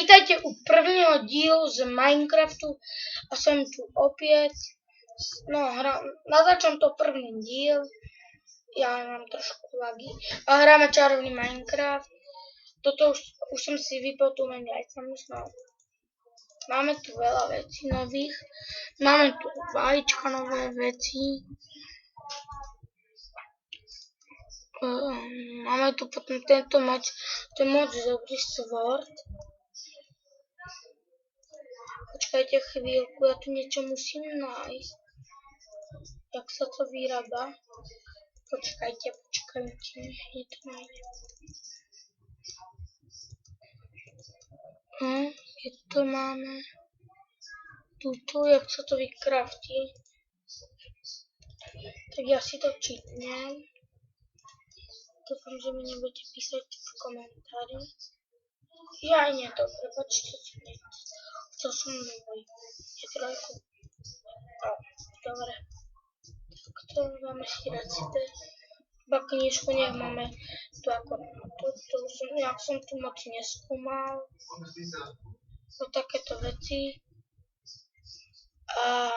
Vítajte u prvního dílu z Minecraftu a jsem tu opět. Natáčam to první díl, já mám trošku lagy a hráme čarovný Minecraft. Toto už jsem si vypol tu no. Máme tu veľa vecí nových, máme tu vajíčka nové veci. Máme tu potom tento moc, to je moc dobrý sword. Počkajte chvíľku, ja tu niečo musím nájsť. Jak sa to vyrába? Počkajte, je to nájdem. Je to máme tuto, jak sa to vykraftí. Tak ja si to čítnem. Dúfam, že mi nebudete písať v komentári. Ja nie, dobre, počkajte. Chcel som nový. Je trojku. Dobre. Tak to máme si recept. Iba knižku nech máme tu ako ja som tu moc neskúmal. O takéto veci. A